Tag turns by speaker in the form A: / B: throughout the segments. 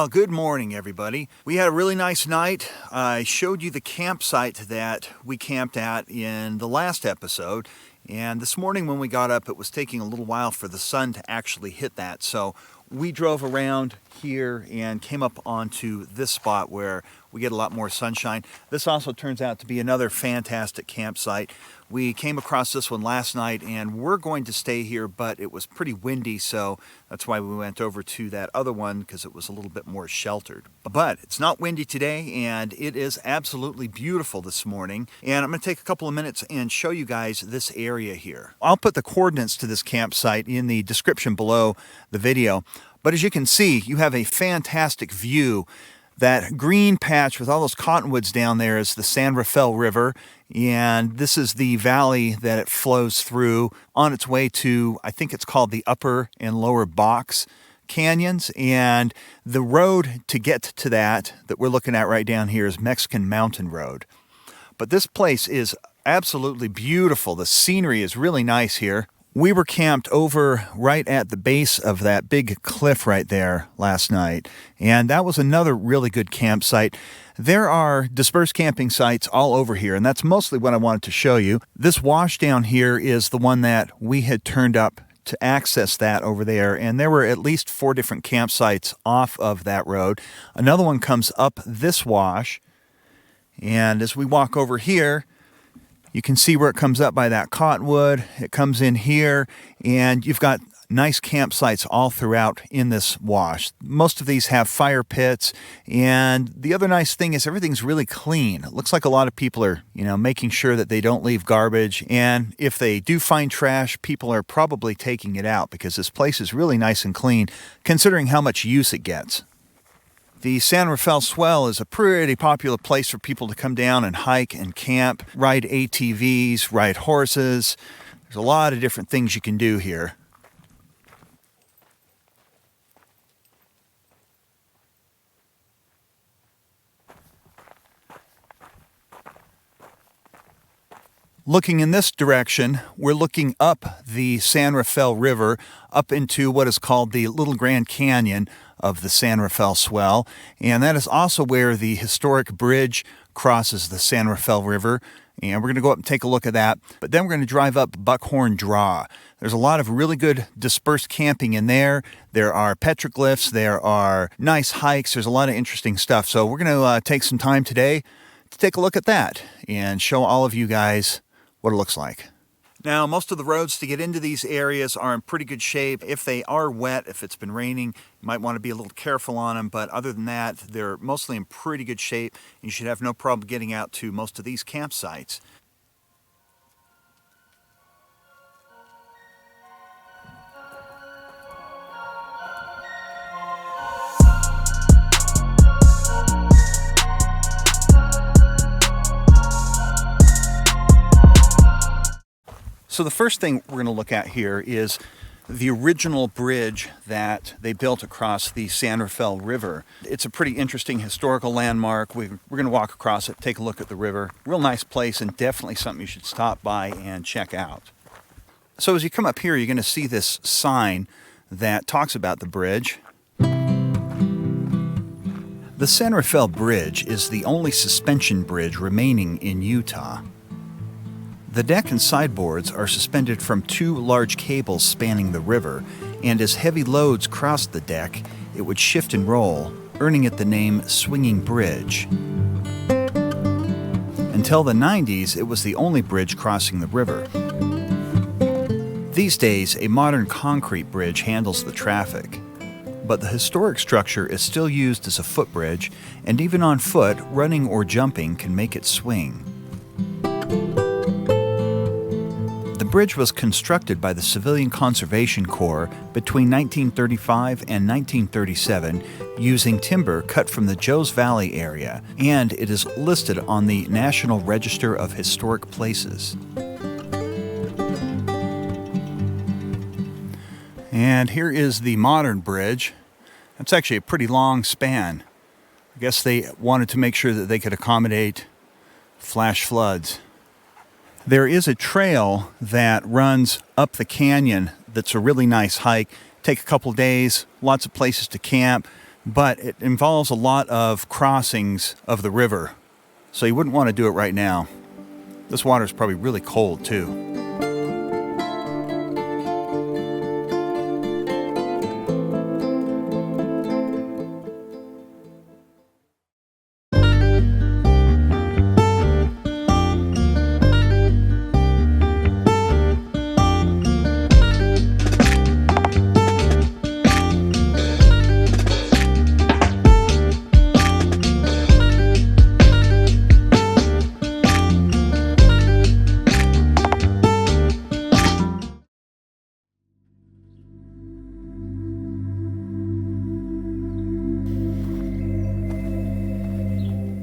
A: Well, good morning, everybody. We had a really nice night. I showed you the campsite that we camped at in the last episode. And this morning when we got up, it was taking a little while for the sun to actually hit that. So we drove around here and came up onto this spot where we get a lot more sunshine. This also turns out to be another fantastic campsite. We came across this one last night and we're going to stay here, but it was pretty windy, so that's why we went over to that other one, because it was a little bit more sheltered. But it's not windy today and it is absolutely beautiful this morning. And I'm going to take a couple of minutes and show you guys this area here. I'll put the coordinates to this campsite in the description below the video. But as you can see, you have a fantastic view. That green patch with all those cottonwoods down there is the San Rafael River, and this is the valley that it flows through on its way to, I think it's called the Upper and Lower Box Canyons, and the road to get to that we're looking at right down here is Mexican Mountain Road. But this place is absolutely beautiful. The scenery is really nice here. We were camped over right at the base of that big cliff right there last night, and that was another really good campsite. There are dispersed camping sites all over here, and that's mostly what I wanted to show you. This wash down here is the one that we had turned up to access that over there, and there were at least 4 different campsites off of that road. Another one comes up this wash, and as we walk over here, you can see where it comes up by that cottonwood. It comes in here, and you've got nice campsites all throughout in this wash. Most of these have fire pits, and the other nice thing is everything's really clean. It looks like a lot of people are, making sure that they don't leave garbage, and if they do find trash, people are probably taking it out because this place is really nice and clean considering how much use it gets. The San Rafael Swell is a pretty popular place for people to come down and hike and camp, ride ATVs, ride horses. There's a lot of different things you can do here. Looking in this direction, we're looking up the San Rafael River, up into what is called the Little Grand Canyon of the San Rafael Swell, and that is also where the historic bridge crosses the San Rafael River, and we're going to go up and take a look at that. But then we're going to drive up Buckhorn Draw. There's a lot of really good dispersed camping in there. There are petroglyphs, there are nice hikes, there's a lot of interesting stuff. So we're going to take some time today to take a look at that and show all of you guys what it looks like. Now, most of the roads to get into these areas are in pretty good shape. If they are wet, if it's been raining, you might want to be a little careful on them, but other than that, they're mostly in pretty good shape. You should have no problem getting out to most of these campsites. So the first thing we're going to look at here is the original bridge that they built across the San Rafael River. It's a pretty interesting historical landmark. We're going to walk across it, take a look at the river. Real nice place and definitely something you should stop by and check out. So as you come up here, you're going to see this sign that talks about the bridge. The San Rafael Bridge is the only suspension bridge remaining in Utah. The deck and sideboards are suspended from 2 large cables spanning the river, and as heavy loads crossed the deck, it would shift and roll, earning it the name Swinging Bridge. Until the 90s, it was the only bridge crossing the river. These days, a modern concrete bridge handles the traffic, but the historic structure is still used as a footbridge, and even on foot, running or jumping can make it swing. The bridge was constructed by the Civilian Conservation Corps between 1935 and 1937 using timber cut from the Joes Valley area, and it is listed on the National Register of Historic Places. And here is the modern bridge. It's actually a pretty long span. I guess they wanted to make sure that they could accommodate flash floods. There is a trail that runs up the canyon that's a really nice hike. Take a couple days, lots of places to camp. but it involves a lot of crossings of the river, so you wouldn't want to do it right now. This water is probably really cold too.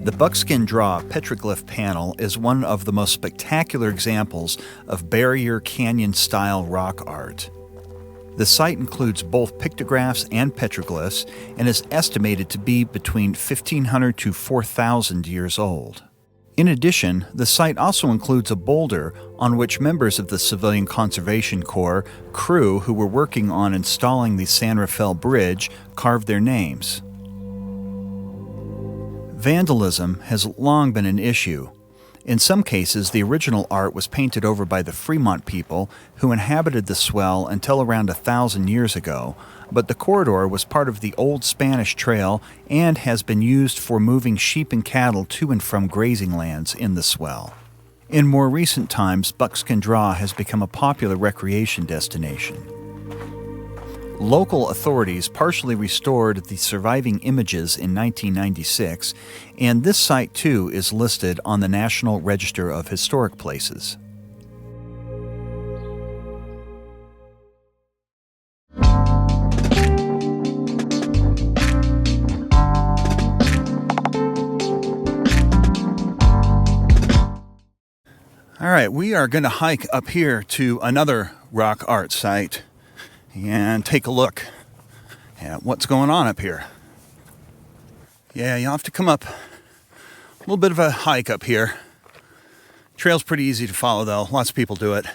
A: The Buckhorn Draw Petroglyph panel is one of the most spectacular examples of barrier canyon-style rock art. The site includes both pictographs and petroglyphs and is estimated to be between 1,500 to 4,000 years old. In addition, the site also includes a boulder on which members of the Civilian Conservation Corps crew who were working on installing the San Rafael Bridge carved their names. Vandalism has long been an issue. In some cases, the original art was painted over by the Fremont people who inhabited the swell until around 1,000 years ago, but the corridor was part of the old Spanish Trail and has been used for moving sheep and cattle to and from grazing lands in the swell. In more recent times, Buckhorn Draw has become a popular recreation destination. Local authorities partially restored the surviving images in 1996, and this site too is listed on the National Register of Historic Places. All right, we are going to hike up here to another rock art site and take a look at what's going on up here. Yeah, you'll have to come up a little bit of a hike up here. Trail's pretty easy to follow though. Lots of people do it.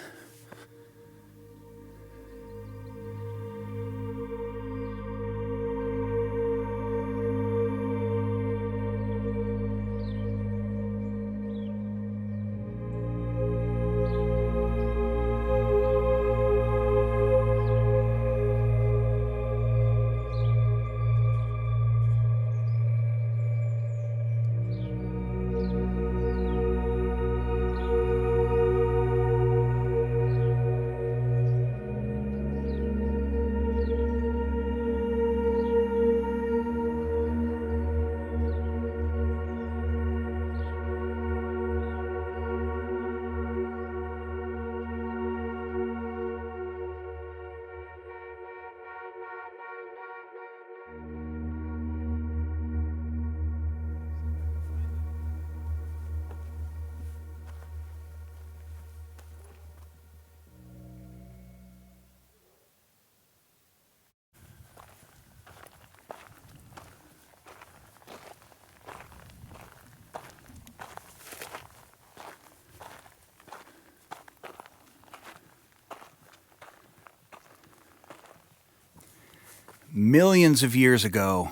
A: Millions of years ago,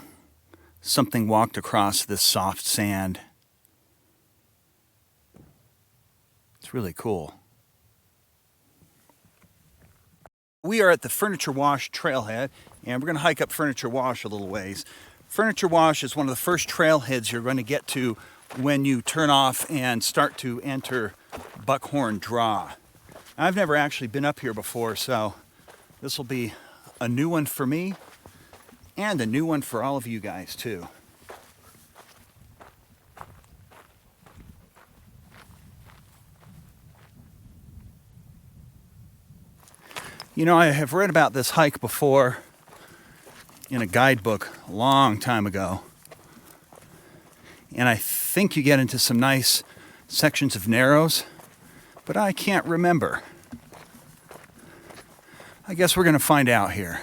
A: something walked across this soft sand. It's really cool. We are at the Furniture Wash trailhead, and we're going to hike up Furniture Wash a little ways. Furniture Wash is one of the first trailheads you're going to get to when you turn off and start to enter Buckhorn Draw. I've never actually been up here before, so this will be a new one for me. And a new one for all of you guys, too. You know, I have read about this hike before in a guidebook a long time ago. And I think you get into some nice sections of narrows, but I can't remember. I guess we're going to find out here.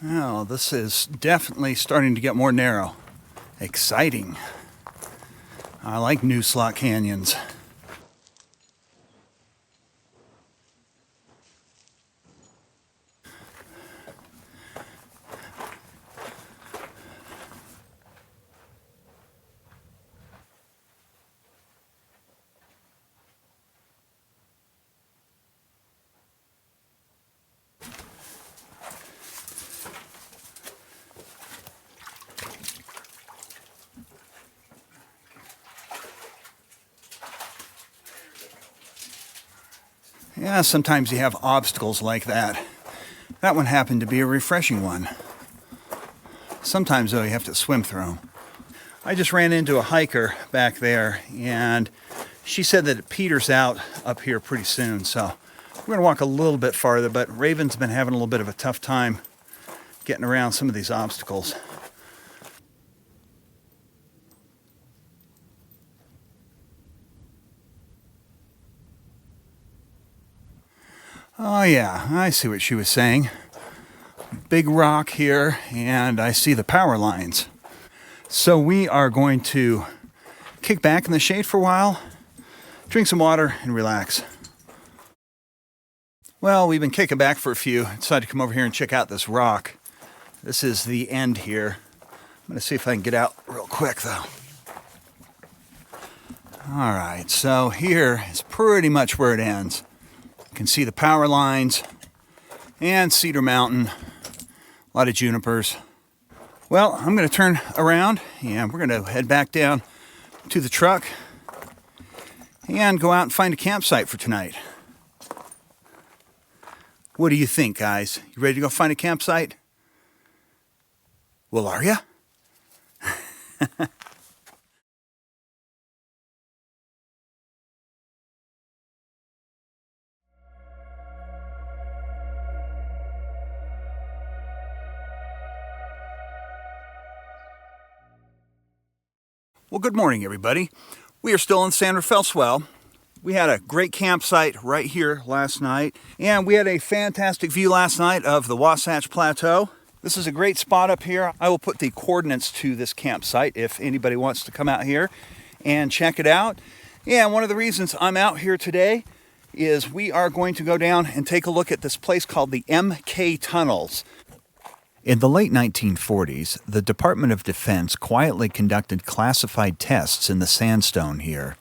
A: Well, this is definitely starting to get more narrow. Exciting. I like new slot canyons. Yeah, sometimes you have obstacles like that. That one happened to be a refreshing one. Sometimes, though, you have to swim through them. I just ran into a hiker back there, and she said that it peters out up here pretty soon, so we're going to walk a little bit farther, but Raven's been having a little bit of a tough time getting around some of these obstacles. Oh yeah, I see what she was saying. Big rock here, and I see the power lines. So we are going to kick back in the shade for a while, drink some water, and relax. Well, we've been kicking back for a few. Decided to come over here and check out this rock. This is the end here. I'm going to see if I can get out real quick, though. All right, so here is pretty much where it ends. You can see the power lines and Cedar Mountain, a lot of junipers. Well, I'm going to turn around and we're going to head back down to the truck and go out and find a campsite for tonight. What do you think, guys? You ready to go find a campsite? Well, are ya? Well, good morning, everybody. We are still in San Rafael Swell. We had a great campsite right here last night, and we had a fantastic view last night of the Wasatch Plateau. This is a great spot up here. I will put the coordinates to this campsite if anybody wants to come out here and check it out. And one of the reasons I'm out here today is we are going to go down and take a look at this place called the MK Tunnels. In the late 1940s, the Department of Defense quietly conducted classified tests in the sandstone here.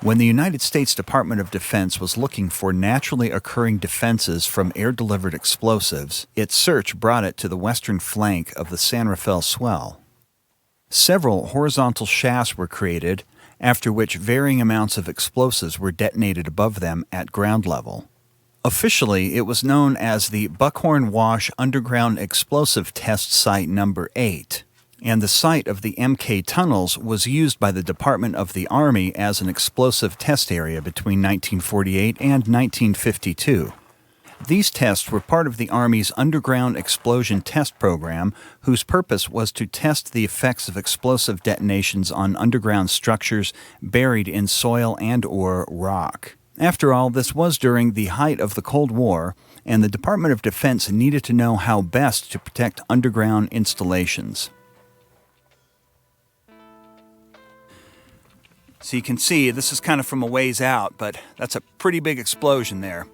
A: When the United States Department of Defense was looking for naturally occurring defenses from air-delivered explosives, its search brought it to the western flank of the San Rafael Swell. Several horizontal shafts were created, after which varying amounts of explosives were detonated above them at ground level. Officially, it was known as the Buckhorn Wash Underground Explosive Test Site No. 8, and the site of the MK Tunnels was used by the Department of the Army as an explosive test area between 1948 and 1952. These tests were part of the Army's Underground Explosion Test Program, whose purpose was to test the effects of explosive detonations on underground structures buried in soil and/or rock. After all, this was during the height of the Cold War, and the Department of Defense needed to know how best to protect underground installations. So you can see, this is kind of from a ways out, but that's a pretty big explosion there.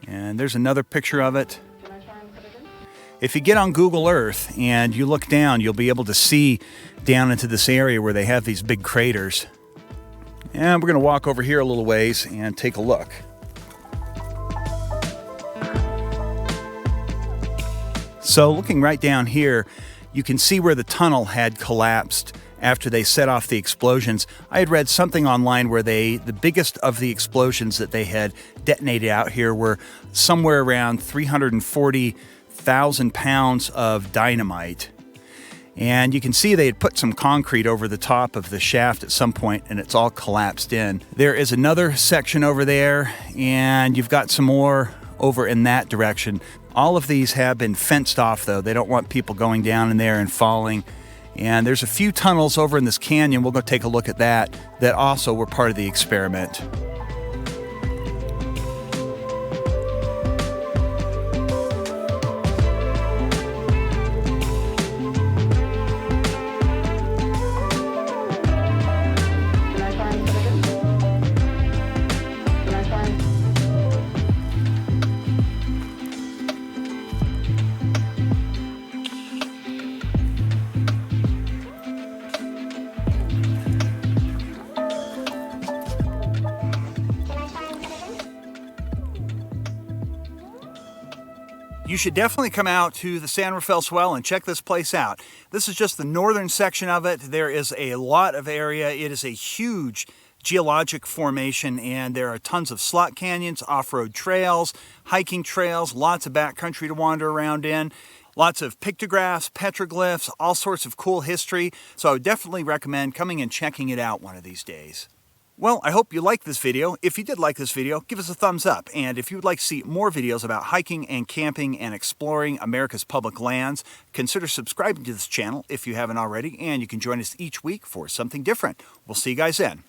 A: And there's another picture of it. If you get on Google Earth and you look down, you'll be able to see down into this area where they have these big craters. And we're going to walk over here a little ways and take a look. So looking right down here, you can see where the tunnel had collapsed after they set off the explosions. I had read something online where the biggest of the explosions that they had detonated out here were somewhere around 340,000 pounds of dynamite. And you can see they had put some concrete over the top of the shaft at some point, and it's all collapsed in. There is another section over there, and you've got some more over in that direction. All of these have been fenced off, though. They don't want people going down in there and falling. And there's a few tunnels over in this canyon. We'll go take a look at that also were part of the experiment. You should definitely come out to the San Rafael Swell and check this place out. This is just the northern section of it. There is a lot of area. It is a huge geologic formation, and there are tons of slot canyons, off-road trails, hiking trails, lots of backcountry to wander around in, lots of pictographs, petroglyphs, all sorts of cool history. So I would definitely recommend coming and checking it out one of these days. Well, I hope you liked this video. If you did like this video, give us a thumbs up. And if you would like to see more videos about hiking and camping and exploring America's public lands, consider subscribing to this channel if you haven't already, and you can join us each week for something different. We'll see you guys then.